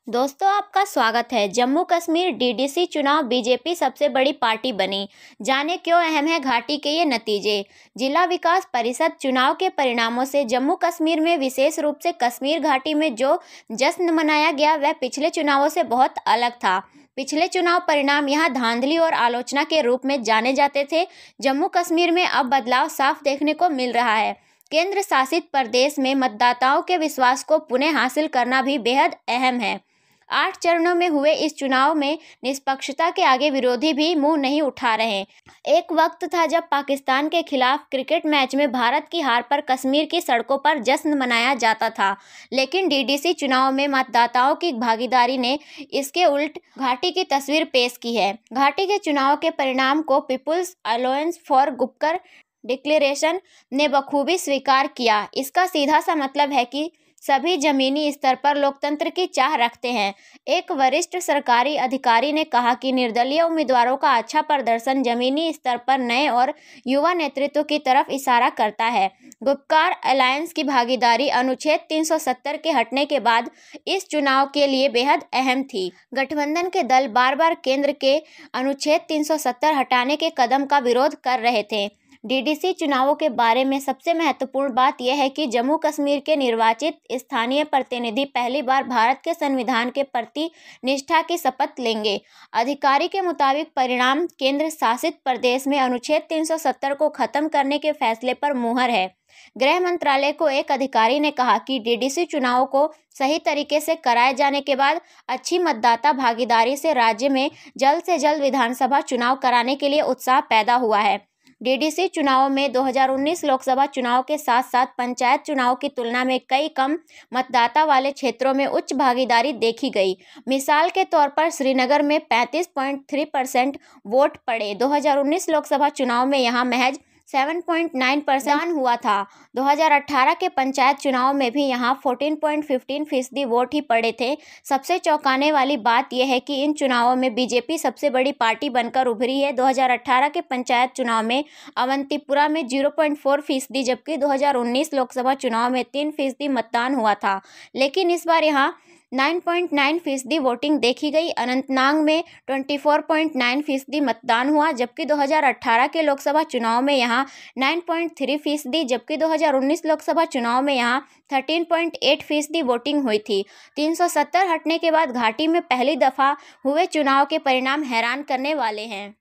दोस्तों, आपका स्वागत है। जम्मू कश्मीर डीडीसी चुनाव बीजेपी सबसे बड़ी पार्टी बनी। जाने क्यों अहम है घाटी के ये नतीजे। जिला विकास परिषद चुनाव के परिणामों से जम्मू कश्मीर में, विशेष रूप से कश्मीर घाटी में जो जश्न मनाया गया वह पिछले चुनावों से बहुत अलग था। पिछले चुनाव परिणाम यहां धांधली और आलोचना के रूप में जाने जाते थे। जम्मू कश्मीर में अब बदलाव साफ देखने को मिल रहा है। केंद्र शासित प्रदेश में मतदाताओं के विश्वास को पुनः हासिल करना भी बेहद अहम है। 8 चरणों में हुए इस चुनाव में निष्पक्षता के आगे विरोधी भी मुंह नहीं उठा रहे। एक वक्त था जब पाकिस्तान के खिलाफ क्रिकेट मैच में भारत की हार पर कश्मीर की सड़कों पर जश्न मनाया जाता था, लेकिन डीडीसी चुनाव में मतदाताओं की भागीदारी ने इसके उल्ट घाटी की तस्वीर पेश की है। घाटी के चुनाव के परिणाम को People's Alliance for Gupkar Declaration ने बखूबी स्वीकार किया। इसका सीधा सा मतलब है कि सभी जमीनी स्तर पर लोकतंत्र की चाह रखते हैं। एक वरिष्ठ सरकारी अधिकारी ने कहा कि निर्दलीय उम्मीदवारों का अच्छा प्रदर्शन जमीनी स्तर पर नए और युवा नेतृत्व की तरफ इशारा करता है। गुपकार अलायंस की भागीदारी अनुच्छेद 370 के हटने के बाद इस चुनाव के लिए बेहद अहम थी। गठबंधन के दल बार बार केंद्र के अनुच्छेद 370 हटाने के कदम का विरोध कर रहे थे। डीडीसी चुनावों के बारे में सबसे महत्वपूर्ण बात यह है कि जम्मू कश्मीर के निर्वाचित स्थानीय प्रतिनिधि पहली बार भारत के संविधान के प्रति निष्ठा की शपथ लेंगे। अधिकारी के मुताबिक परिणाम केंद्र शासित प्रदेश में अनुच्छेद 370 को खत्म करने के फैसले पर मुहर है। गृह मंत्रालय को एक अधिकारी ने कहा कि डीडीसी चुनावों को सही तरीके से कराए जाने के बाद अच्छी मतदाता भागीदारी से राज्य में जल्द से जल्द विधानसभा चुनाव कराने के लिए उत्साह पैदा हुआ है। डीडीसी चुनावों में 2019 लोकसभा चुनाव के साथ साथ पंचायत चुनाव की तुलना में कई कम मतदाता वाले क्षेत्रों में उच्च भागीदारी देखी गई। मिसाल के तौर पर श्रीनगर में 35.3% वोट पड़े। 2019 लोकसभा चुनाव में यहां महज 7.9% हुआ था। 2018 के पंचायत चुनाव में भी यहां 14.15% वोट ही पड़े थे। सबसे चौंकाने वाली बात यह है कि इन चुनावों में बीजेपी सबसे बड़ी पार्टी बनकर उभरी है। 2018 के पंचायत चुनाव में अवंतीपुरा में 0.4%, जबकि 2019 लोकसभा चुनाव में 3% मतदान हुआ था, लेकिन इस बार यहाँ 9.9% वोटिंग देखी गई। अनंतनाग में 24.9% मतदान हुआ, जबकि 2018 के लोकसभा चुनाव में यहां 9.3%, जबकि 2019 लोकसभा चुनाव में यहां 13.8% वोटिंग हुई थी। 370 हटने के बाद घाटी में पहली दफा हुए चुनाव के परिणाम हैरान करने वाले हैं।